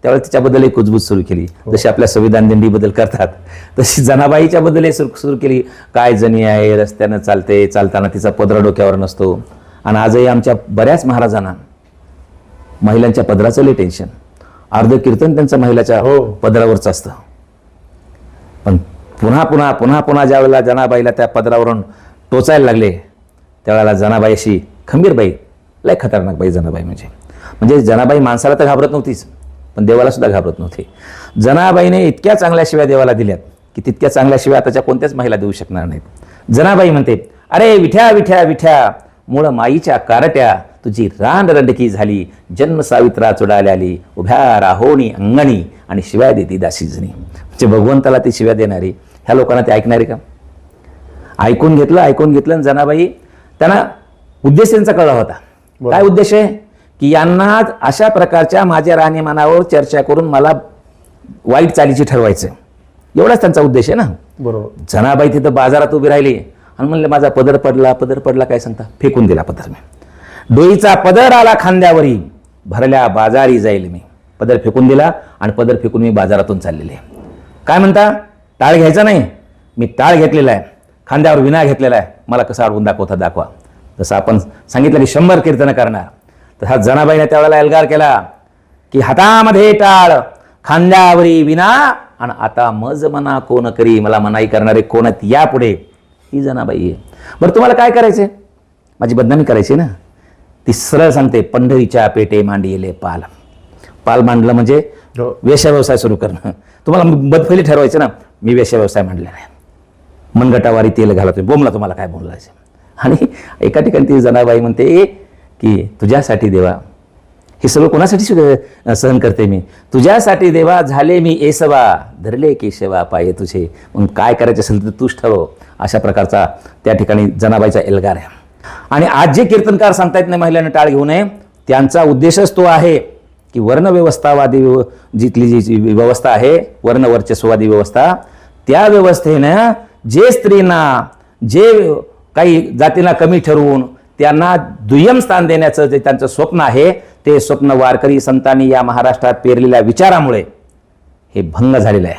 त्यावेळेस तिच्याबद्दल एक कुजबूज सुरू केली. जशी आपल्या संविधान दिंडीबद्दल करतात तशी जनाबाईच्या बद्दल सुरू केली. काय जणी आहे, रस्त्यानं चालते, चालताना तिचा पदरा डोक्यावर नसतो. आणि आजही आमच्या बऱ्याच महाराजांना महिलांच्या पदराचं लई टेन्शन. अर्ध कीर्तन त्यांचं महिलाच्या पदरावरच असतं. पण पुन्हा पुन्हा पुन्हा पुन्हा ज्या वेळेला जनाबाईला त्या पदरावरून टोचायला लागले त्यावेळेला जनाबाई अशी खंबीर बाई, लय खतरनाक बाई जनाबाई. म्हणजे जनाबाई माणसाला तर घाबरत नव्हतीच पण देवाला सुद्धा घाबरत नव्हती. जनाबाईने इतक्या चांगल्या शिव्या देवाला दिल्यात की तितक्या चांगल्या शिव्या आताच्या कोणत्याच महिला देऊ शकणार नाहीत. जनाबाई म्हणते, अरे विठ्या विठ्या विठ्या मूळ माईच्या कारट्या, तुझी रान रंडकी झाली, जन्म सावित्रा चुडाल्याली, उभ्या राहोणी अंगणी आणि शिव्या देती दासीजनी. म्हणजे भगवंताला ती शिव्या देणारी, ह्या लोकांना ते ऐकणारे का? ऐकून घेतलं आणि जनाबाई त्यांना उद्देश त्यांचा कळला होता. काय उद्देश आहे की यांना अशा प्रकारच्या माझ्या राहणीमानावर चर्चा करून मला वाईट चालीची ठरवायचं, एवढाच त्यांचा उद्देश आहे ना.
बरोबर.
जनाबाई तिथं बाजारात उभी राहिली आणि म्हणले माझा पदर पडला काय सांगता, फेकून दिला पदर मी. डोईचा पदर आला खांद्यावरी, भरल्या बाजारी जाईल मी. पदर फेकून दिला आणि पदर फेकून मी बाजारातून चाललेले. काय म्हणता, टाळ घ्यायचा नाही, मी टाळ घेतलेला आहे, खांद्यावर विना घेतलेला आहे, मला कसं अडवून दाखवा. जसं आपण सांगितलं की 100 कीर्तन करणार, तसा जनाबाईने त्यावेळेला एल्गार केला की हातामध्ये टाळ, खांद्यावरी विना, आणि आता मज मना कोण करी, मला मनाई करणारे कोण आहेत यापुढे. ही जनाबाई आहे. बरं तुम्हाला काय करायचंय, माझी बदनामी करायची ना. ती सरळ सांगते, पंढरीच्या पेटे मांडिले पाल. पाल मांडलं म्हणजे वेश्या व्यवसाय सुरू करणं. तुम्हाला बदफैली ठरवायचं ना, मी वेश्या व्यवसाय मांडलेला आहे, मनगटावारी तेल घालतोय, बोमला तुम्हाला काय बोलायचं. आणि एका ठिकाणी ती जनाबाई म्हणते की तुझ्यासाठी देवा, हे सगळं कोणासाठी सहन करते मी, तुझ्यासाठी देवा झाले मी एसवा, धरले केशवा पाये तुझे, मग काय करायचं असेल तर तूच ठरव. अशा प्रकारचा त्या ठिकाणी जनाबाईचा एल्गार आहे. आणि आज जे कीर्तनकार सांगतायत ना महिलांना टाळ घेऊ नये, त्यांचा उद्देशच तो आहे की वर्णव्यवस्थावादी जिथली जी व्यवस्था आहे, वर्णवर्चस्ववादी व्यवस्था, त्या व्यवस्थेनं जे स्त्रींना, जे काही जातींना कमी ठरवून त्यांना दुय्यम स्थान देण्याचं जे त्यांचं स्वप्न आहे, ते स्वप्न वारकरी संतांनी या महाराष्ट्रात पेरलेल्या विचारामुळे हे भंग झालेलं आहे.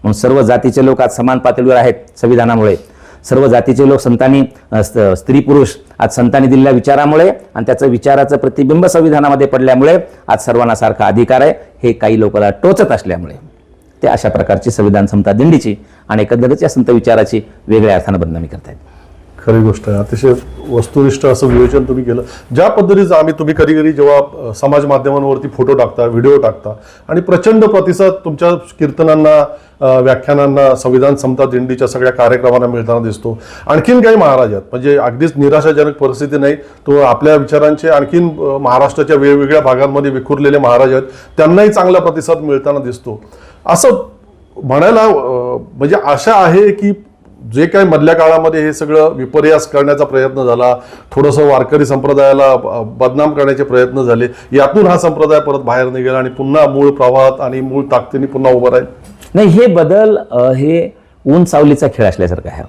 म्हणून सर्व जातीचे लोक आज समान पातळीवर आहेत. संविधानामुळे सर्व जातीचे लोक संतांनी, स्त्री पुरुष आज संतांनी दिलेल्या विचारामुळे आणि त्याचं विचाराचं प्रतिबिंब संविधानामध्ये पडल्यामुळे आज सर्वांना सारखा अधिकार आहे, हे काही लोकांना टोचत असल्यामुळे ते अशा प्रकारची संविधान समता दिंडीची आणि एकंदरीत या संत विचाराची वेगळ्या अर्थानं बदनामी करतायत.
खरी गोष्ट आहे. अतिशय वस्तुनिष्ठ असं विवेचन तुम्ही केलं. ज्या पद्धतीचं तुम्ही कधी जेव्हा समाज माध्यमांवरती फोटो टाकता, व्हिडिओ टाकता आणि प्रचंड प्रतिसाद तुमच्या कीर्तनांना, व्याख्यानांना, संविधान समता दिंडीच्या सगळ्या कार्यक्रमांना मिळताना दिसतो. आणखीन काही महाराज आहेत, म्हणजे अगदीच निराशाजनक परिस्थिती नाही, तो आपल्या विचारांचे आणखीन महाराष्ट्राच्या वेगवेगळ्या भागांमध्ये विखुरलेले महाराज आहेत, त्यांनाही चांगला प्रतिसाद मिळताना दिसतो. असं म्हणायला म्हणजे आशा आहे की जे काही मधल्या काळामध्ये हे सगळं विपर्यास करण्याचा प्रयत्न झाला, थोडंसं वारकरी संप्रदायाला बदनाम करण्याचे प्रयत्न झाले, यातून हा संप्रदाय परत बाहेर निघेला आणि पुन्हा मूळ प्रवाहात आणि मूळ ताकदीने पुन्हा उभं राहील.
नाही, हे बदल हे ऊन सावलीचा खेळ असल्यासारखं आहे.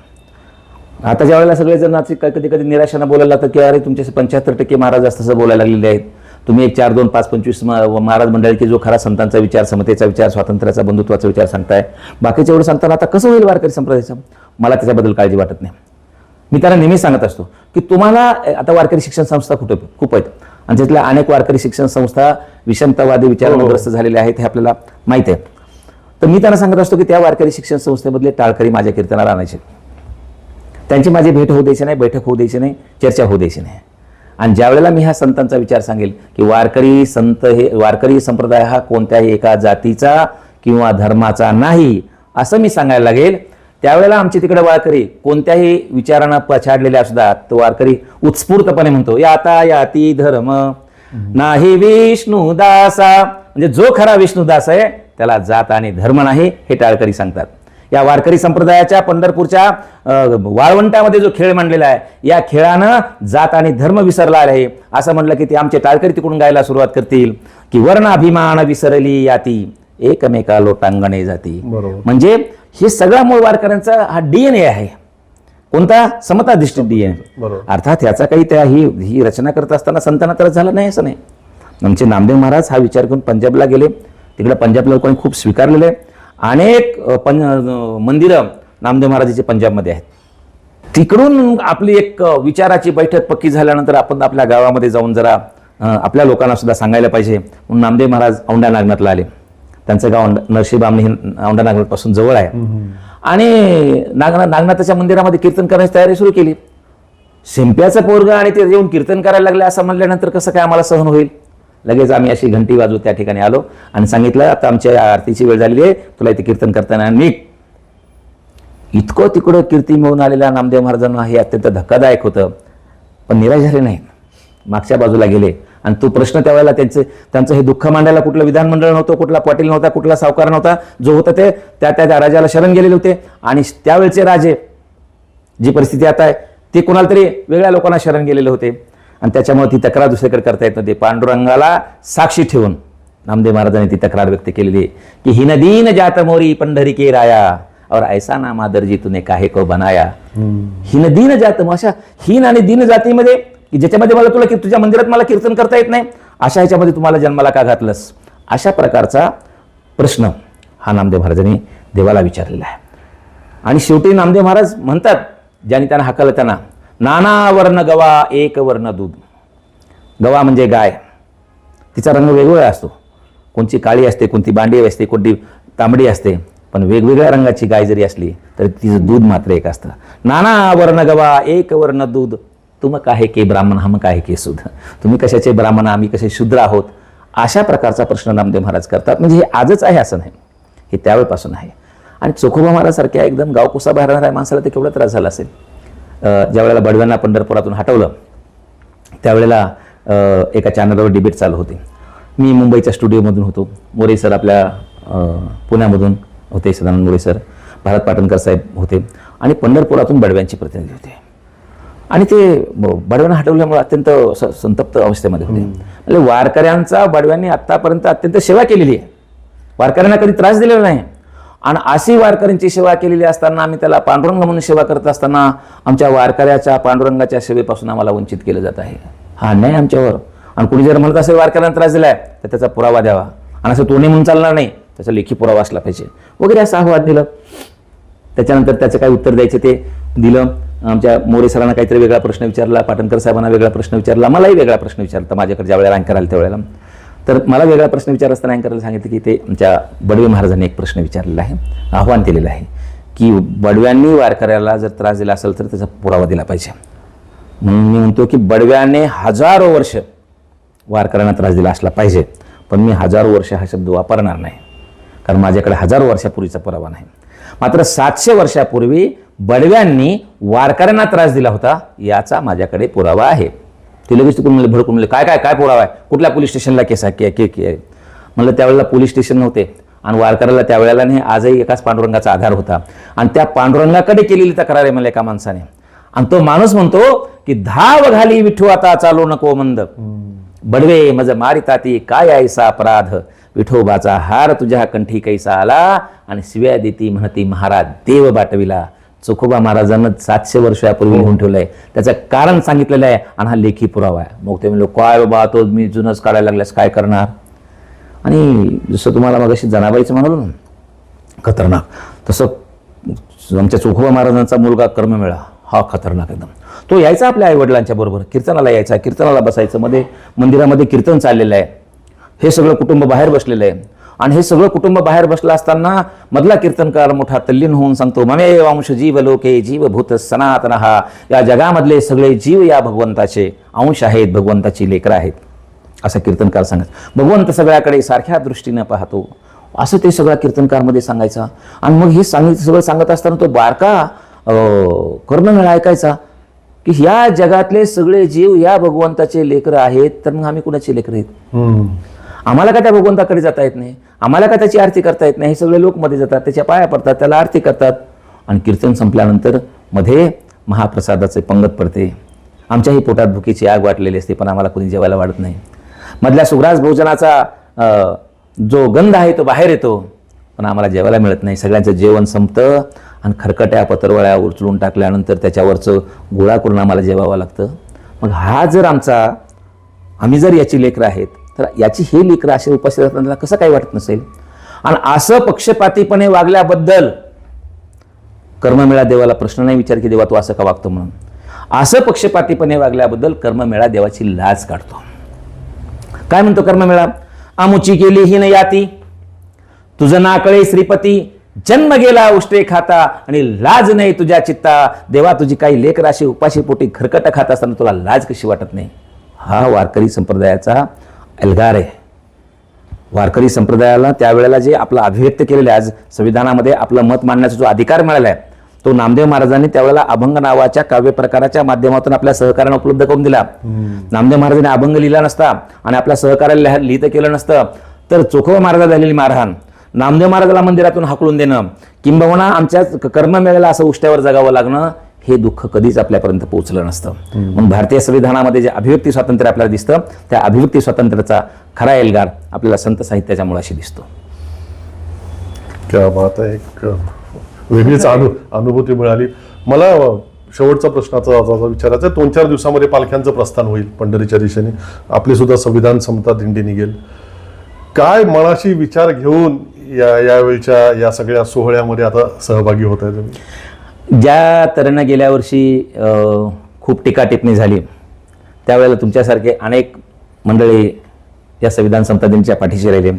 आता ज्या वेळेला सगळेजण कधी कधी निराशानं बोलायला लागतात की अरे तुमचे 75% महाराज असं बोलायला लागलेले आहेत, तुम्ही 1, 4, 2, 5, 25 महाराज मंडळी की जो खरा संतांचा विचार, समतेचा विचार, स्वातंत्र्याचा, बंधुत्वाचा विचार सांगताय, बाकीचे एवढं सांगताना आता कसं होईल वारकरी संप्रदायाचं. मला त्याच्याबद्दल काळजी वाटत नाही. मी त्यांना नेहमी सांगत असतो की तुम्हाला आता वारकरी शिक्षण संस्था खूप आहेत आणि त्यातल्या अनेक वारकरी शिक्षण संस्था विषमतावादी विचारांग्रस्त झालेल्या आहेत, हे आपल्याला माहिती आहे. तर मी त्यांना सांगत असतो की त्या वारकरी शिक्षण संस्थेमधले टाळकरी माझ्या कीर्तनाला आणायचे, त्यांची माझी भेट होऊ द्यायची नाही, बैठक होऊ द्यायची नाही, चर्चा होऊ द्यायची नाही. आणि ज्या वेळेला मी ह्या संतांचा विचार सांगेल की वारकरी संत हे, वारकरी संप्रदाय हा कोणत्याही एका जातीचा किंवा धर्माचा नाही असं मी सांगायला लागेल, त्यावेळेला आमची तिकडे वारकरी कोणत्याही विचारांना पछाडलेले असतात, तो वारकरी उत्स्फूर्तपणे म्हणतो याता याती धर्म नाही विष्णुदासा, म्हणजे जो खरा विष्णुदास आहे त्याला जात आणि धर्म नाही, हे टाळकरी सांगतात. या वारकरी संप्रदायाच्या पंढरपूरच्या वाळवंटामध्ये जो खेळ मांडलेला आहे, या खेळानं जात आणि धर्म विसरला आहे असं म्हटलं की ते आमचे टाळकरी तिकडून गायला सुरुवात करतील की वर्णाभिमान विसरली याती एकमेका लोटांगणे जाती. म्हणजे हे सगळा मूळ वारकऱ्यांचा हा DNA आहे. कोणता? समताधिष्ठित DNA. अर्थात याचा काही त्या ही रचना करत असताना संतांना त्रास झाला नाही असं नाही. आमचे नामदेव महाराज हा विचार करून पंजाबला गेले, तिकडे पंजाबला लोकांनी खूप स्वीकारलेले. अनेक मंदिरं नामदेव महाराजांचे पंजाबमध्ये आहेत. तिकडून आपली एक विचाराची बैठक पक्की झाल्यानंतर आपण आपल्या गावामध्ये जाऊन जरा आपल्या लोकांना सुद्धा सांगायला पाहिजे म्हणून नामदेव महाराज औंढा नागनाथला आले. त्यांचं गाव नरशिबामणी हे औंढा नागनाथपासून जवळ आहे आणि नागनाथाच्या मंदिरामध्ये कीर्तन करण्याची तयारी सुरू केली. शिंप्याचं पोरगं आणि ते येऊन कीर्तन करायला लागले असं म्हणल्यानंतर कसं काय आम्हाला सहन होईल. लगेच आम्ही अशी घंटी वाजवत त्या ठिकाणी आलो आणि सांगितलं आता आमच्या आरतीची वेळ झालेली आहे, तुला इथे कीर्तन करताना मी इतकं तिकडं कीर्ती मिळून आलेल्या नामदेव महाराजांना हे अत्यंत धक्कादायक होतं. पण निराश झाले नाही, मागच्या बाजूला गेले आणि तो प्रश्न त्यावेळेला त्यांचं हे दुःख मांडायला कुठलं विधानमंडळ नव्हतं, कुठला पाटील नव्हता, कुठला सावकार नव्हता, जो होता ते त्या राजाला शरण गेलेले होते. आणि त्यावेळेचे राजे जी परिस्थिती आता आहे ती कोणाला तरी वेगळ्या लोकांना शरण गेलेले होते आणि त्याच्यामुळे ती तक्रार दुसरीकडे करता येत नव्हती. पांडुरंगाला साक्षी ठेवून नामदेव महाराजांनी ती तक्रार व्यक्त केलेली आहे की हिन दीन जात मोरी पंढरी के राया और ऐसा नाम आदरजी तूने काहे को बनाया. हिन दीन जात, अशा हीन आणि दीन जातीमध्ये की ज्याच्यामध्ये मला तुला तुझ्या मंदिरात मला कीर्तन करता येत नाही अशा ह्याच्यामध्ये तुम्हाला जन्माला का घातलंस, अशा प्रकारचा प्रश्न हा नामदेव महाराजांनी देवाला विचारलेला आहे. आणि शेवटी नामदेव महाराज म्हणतात, ज्याने त्यांना हाकलं त्यांना, नाना वर्ण गवा एक वर्ण दूध. गवा म्हणजे गाय, तिचा रंग वेगवेगळा असतो, कोणती काळी असते, कोणती बांडी असते, कोणती तांबडी असते, पण वेगवेगळ्या रंगाची गाय जरी असली तरी तिचं दूध मात्र एक असतं. नाना वर्ण गवा एक वर्ण दूध, तुम काहे के ब्राह्मण हम काहे के शुद्ध. तुम्ही कशाचे ब्राह्मण, आम्ही कसे शूद्र आहोत, अशा प्रकारचा प्रश्न नामदेव महाराज करतात. म्हणजे हे आजच आहे असं नाही, हे त्यावेळेपासून आहे. आणि चोखोबा महाराजसारख्या एकदम गावकुसा बाहेर राहणाऱ्या माणसाला ते केवढा त्रास झाला असेल. ज्या वेळेला बडव्यांना पंढरपुरातून हटवलं त्यावेळेला एका चॅनलवर डिबेट चालू होते. मी मुंबईच्या स्टुडिओमधून होतो, मोरे सर आपल्या पुण्यामधून होते, सदानंद मोरे सर, भारत पाटणकर साहेब होते आणि पंढरपुरातून बडव्यांचे प्रतिनिधी होते. आणि ते बडव्यांना हटवल्यामुळे अत्यंत संतप्त अवस्थेमध्ये होते. म्हणजे वारकऱ्यांचा बडव्यांनी आत्तापर्यंत अत्यंत सेवा केलेली आहे, वारकऱ्यांना कधी त्रास दिलेला नाही. आणि अशी वारकऱ्यांची सेवा केलेली असताना आम्ही त्याला पांडुरंग म्हणून सेवा करत असताना आमच्या वारकऱ्याच्या पांडुरंगाच्या सेवेपासून आम्हाला वंचित केलं जात आहे. हा अन्याय आमच्यावर. आणि कुणी जर म्हणत असेल वारकऱ्यांना त्रास दिलाय तर त्याचा पुरावा द्यावा, आणि असं तोंडी म्हणून चालणार नाही, त्याचा लेखी पुरावा असला पाहिजे वगैरे असं आव्हान दिलं. त्याच्यानंतर त्याचं काय उत्तर द्यायचं ते दिलं. आमच्या मोरे सरांना काहीतरी वेगळा प्रश्न विचारला, पाटणकर साहेबांना वेगळा प्रश्न विचारला, मलाही वेगळा प्रश्न विचारला. माझ्याकडे ज्या वेळेला अँकर आला त्यावेळेला तर मला वेगळा प्रश्न विचार असताना अँकरला सांगितलं की ते आमच्या बडवे महाराजांनी एक प्रश्न विचारलेला आहे, आव्हान दिलेलं आहे की बडव्यांनी वारकऱ्याला जर त्रास दिला असेल तर त्याचा पुरावा दिला पाहिजे. म्हणून मी म्हणतो की बडव्याने हजारो वर्ष वारकऱ्यांना त्रास दिला असला पाहिजे, पण मी हजारो वर्ष हा शब्द वापरणार नाही, कारण माझ्याकडे हजारो वर्षापूर्वीचा पुरावा नाही. मात्र 700 वर्षापूर्वी बडव्यांनी वारकऱ्यांना त्रास दिला होता याचा माझ्याकडे पुरावा आहे. ते लगेच तिकडून म्हणले, भडकून म्हणले, काय काय काय पुरावा आहे, कुठल्या पोलीस स्टेशनला केस आहे? म्हणलं त्यावेळेला पोलीस स्टेशन नव्हते आणि वारकऱ्याला त्यावेळेला नाही, आजही एकाच पांडुरंगाचा आधार होता आणि त्या पांडुरंगाकडे केलेली तक्रार आहे मला एका माणसाने. आणि तो माणूस म्हणतो की धाव घाली विठू आता चालू नको मंद, बडवे मज मारिताती काय ऐसा अपराध, विठोबाचा हार तुझ्या कंठी कैसा आला आणि शिव्या देती म्हणती महाराज देव बाटविला. चोखोबा महाराजांना 700 वर्षापूर्वी लिहून ठेवलंय, त्याचं कारण सांगितलेलं आहे आणि हा लेखी पुरावा आहे. मग ते म्हणलो काय बाबा तो मी जुनच काढायला लागल्यास काय करणार. आणि जसं तुम्हाला मग अशी जनाबाईचं म्हणालो ना खतरनाक, तसं आमच्या चोखोबा महाराजांचा मुलगा कर्ममेळा हा खतरनाक एकदम. तो यायचा आपल्या आईवडिलांच्या बरोबर कीर्तनाला यायचा, कीर्तनाला बसायचं, मध्ये मंदिरामध्ये कीर्तन चाललेलं आहे, हे सगळं कुटुंब बाहेर बसलेलं आहे. आणि हे सगळं कुटुंब बाहेर बसलं असताना मधला कीर्तनकार मोठा तल्लीन होऊन सांगतो, ममे अंश जीव लोके जीवभूत सनातन, हा या जगामधले सगळे जीव या भगवंताचे अंश आहेत, भगवंताची लेकरं आहेत, असं कीर्तनकार सांगत. भगवंत सगळ्याकडे सारख्या दृष्टीनं पाहतो असं ते सगळ्या कीर्तनकारमध्ये सांगायचा. आणि मग हे सगळं सांगत असताना तो बारका कर्ममेळा ऐकायचा की या जगातले सगळे जीव या भगवंताचे लेकरं आहेत, तर मग आम्ही कुणाचे लेकरं आहेत? आम्हाला का त्या भगवंताकडे जाता येत नाही, आम्हाला का त्याची आरती करता येत नाही? हे सगळे लोक मध्ये जातात, त्याच्या पाया पडतात, त्याला आरती करतात. आणि कीर्तन संपल्यानंतर मध्ये महाप्रसादाचे पंगत पडते. आमच्याही पोटात भुकीची आग वाटलेली असते, पण आम्हाला कोणी जेवायला वाढत नाही. मधल्या सुग्रास भोजनाचा जो गंध आहे तो बाहेर येतो, पण आम्हाला जेवायला मिळत नाही. सगळ्यांचं जेवण संपतं आणि खरकट्या पत्रवळ्या उचलून टाकल्यानंतर त्याच्यावरचं गोळा करून आम्हाला जेवावं लागतं. मग हा जर आम्ही जर याची लेकरं आहेत, तर याची हे लेकरं असे उपस्थित असताना कसं काही वाटत नसेल. आणि असं पक्षपातीपणे वागल्याबद्दल कर्ममेळा देवाला प्रश्न नाही विचार की देवा तू असं का वागतो म्हणून. असं पक्षपातीपणे वागल्याबद्दल कर्ममेळा देवाची लाज काढतो. काय म्हणतो कर्ममेळा? आमुची केली ही न याती, तुझं नाकळे श्रीपती, जन्म गेला उष्टे खाता आणि लाज नाही तुझ्या चित्ता. देवा तुझी काही लेकरं अशी उपाशी पोटी खरकट खात असताना तुला लाज कशी वाटत नाही? हा वारकरी संप्रदायाचा एल्गार आहे. वारकरी संप्रदायाला त्यावेळेला जे आपलं अभिव्यक्त केलेलं आहे, आज संविधानामध्ये आपलं मत मांडण्याचा जो अधिकार मिळाला आहे, तो नामदेव महाराजांनी त्यावेळेला अभंग नावाच्या काव्य प्रकाराच्या माध्यमातून आपल्या सहकार्यानं उपलब्ध करून दिला. नामदेव महाराजांनी अभंग लिहिला नसता आणि आपल्या सहकार्याला लिहितं केलं नसतं तर चोखोबा महाराजांना झालेली मारहाण, नामदेव महाराजाला मंदिरातून हाकलून देणं, किंबहुना आमच्या कर्ममेळ्याला असं उष्ट्यावर जगावं लागणं, हे दुःख कधीच आपल्यापर्यंत पोहोचलं नसतं. म्हणून भारतीय संविधानामध्ये जे अभिव्यक्ती स्वातंत्र्य आपल्याला दिसतं, त्या अभिव्यक्ती स्वातंत्र्याचा खरा एल्गार आपल्याला संत साहित्याच्या मुळाशी दिसतो.
क्या बात आहे. एक वेगळीच अनुभूती मिळाली मला. शेवटचा प्रश्नाचा विचारायचा आहे. 2-4 दिवसामध्ये पालख्यांचं प्रस्थान होईल पंढरीच्या दिशेने. आपली सुद्धा संविधान समता दिंडी निघेल. काय मनाशी विचार घेऊन यावेळच्या या सगळ्या सोहळ्यामध्ये आता सहभागी होत आहे तुम्ही?
ज्या तऱ्हेनं गेल्या वर्षी खूप टीका टिप्पणी झाली, त्यावेळेला तुमच्यासारखे अनेक मंडळी या संविधान समता दिंडीच्या पाठीशी राहिले.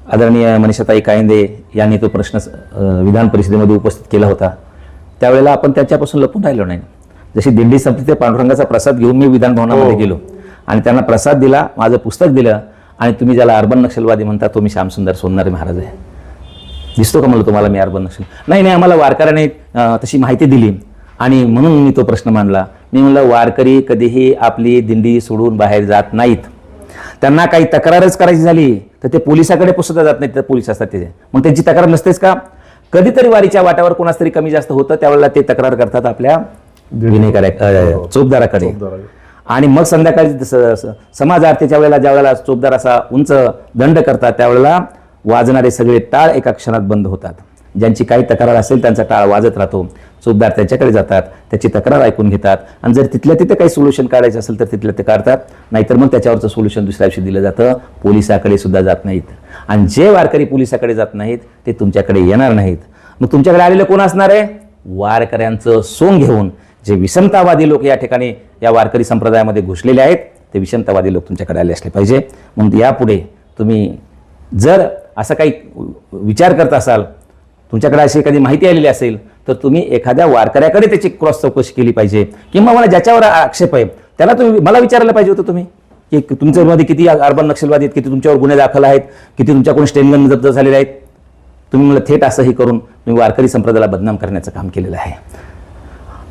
आदरणीय मनीषाताई कायंदे यांनी तो प्रश्न विधान परिषदेमध्ये उपस्थित केला होता. त्यावेळेला आपण त्याच्यापासून लपून राहिलो नाही. जशी दिंडी संपली ते पांडुरंगाचा प्रसाद घेऊन मी विधान भवनामध्ये गेलो आणि त्यांना प्रसाद दिला, माझं पुस्तक दिलं आणि तुम्ही ज्याला अर्बन नक्षलवादी म्हणता तो मी श्यामसुंदर सोननारे महाराज आहे. दिसतो का म्हणलं तुम्हाला मी अर्बन नक्षल? नाही, आम्हाला वारकऱ्याने तशी माहिती दिली आणि म्हणून मी तो प्रश्न मांडला. मी म्हणलं वारकरी कधीही आपली दिंडी सोडून बाहेर जात नाहीत. त्यांना काही तक्रारच करायची झाली तर ते पोलिसाकडे सुद्धा जात नाहीत. तर पोलीस असतात त्याचे, मग त्यांची तक्रार नसतेच का? कधीतरी वारीच्या वाटावर कोणाच तरी कमी जास्त होतं त्यावेळेला ते तक्रार करतात आपल्या चोपदाराकडे. आणि मग संध्याकाळी समाज आरतीच्या वेळेला ज्यावेळेला चोपदार असा उंच दंड करतात त्यावेळेला वाजणारे सगळे टाळ एका क्षणात बंद होतात. ज्यांची काही तक्रार असेल त्यांचा टाळ वाजत राहतो. चोपदार त्यांच्याकडे जातात, त्याची तक्रार ऐकून घेतात आणि जर तिथल्या तिथे काही सोल्युशन काढायचं असेल तर तिथलं ते काढतात, नाहीतर मग त्याच्यावरचं सोल्युशन दुसऱ्या दिवशी दिलं जातं. पोलिसाकडे सुद्धा जात नाहीत. आणि जे वारकरी पोलिसाकडे जात नाहीत ते तुमच्याकडे येणार नाहीत. मग तुमच्याकडे आलेलं कोण असणार आहे? वारकऱ्यांचं सोंग घेऊन जे विषमतावादी लोक या ठिकाणी या वारकरी संप्रदायामध्ये घुसलेले आहेत ते विषमतावादी लोक तुमच्याकडे आले असले पाहिजे. मग यापुढे तुम्ही जर असं काही विचार करत असाल, तुमच्याकडे अशी एखादी माहिती आलेली असेल तर तुम्ही एखाद्या वारकऱ्याकडे त्याची क्रॉस चौकशी केली पाहिजे. किंवा मला ज्याच्यावर आक्षेप आहे त्याला तुम्ही मला विचारायला पाहिजे होतं तुम्ही की तुमच्यामध्ये किती अर्बन नक्षलवादी आहेत, किती तुमच्यावर गुन्हे दाखल आहेत, किती तुमच्याकडून स्टेनगन जप्त झालेले आहेत. तुम्ही मला थेट असंही करून तुम्ही वारकरी संप्रदायाला बदनाम करण्याचं काम केलेलं आहे.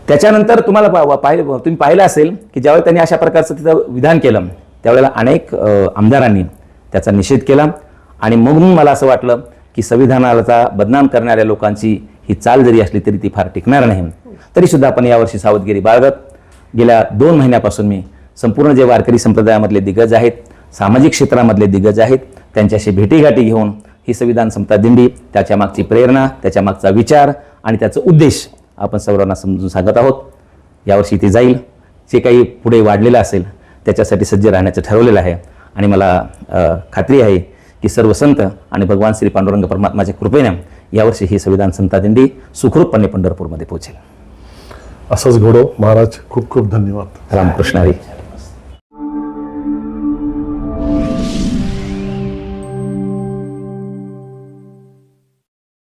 त्याच्यानंतर तुम्हाला तुम्ही पाहिलं असेल की ज्यावेळेला त्यांनी अशा प्रकारचं तिथं विधान केलं त्यावेळेला अनेक आमदारांनी त्याचा निषेध केला. आणि मग मला असं वाटलं की संविधानाला बदनाम करणाऱ्या लोकांची ही चाल जरी असली तरी ती फार टिकणार नाही. तरीसुद्धा आपण यावर्षी सावधगिरी बाळगत गेल्या 2 महिन्यापासून मी संपूर्ण जे वारकरी संप्रदायामधले दिग्गज आहेत, सामाजिक क्षेत्रामधले दिग्गज आहेत, त्यांच्याशी भेटीगाठी घेऊन ही संविधान समता दिंडी, त्याच्या मागची प्रेरणा, त्याच्या मागचा विचार आणि त्याचा उद्देश आपण सर्वांना समजून सांगत आहोत. यावर्षी ती जाईल. जे काही पुढे वाढलेलं असेल त्याच्यासाठी सज्ज राहण्याचं ठरवलेलं आहे. आणि मला खात्री आहे की सर्व संत आणि भगवान श्री पांडुरंग परमात्माच्या कृपेने यावर्षी ही संविधान समता दिंडी सुखरूपपणे पंढरपूरमध्ये पोहोचेल.
असंच घडो महाराज. खूप खूप धन्यवाद.
रामकृष्ण हरी.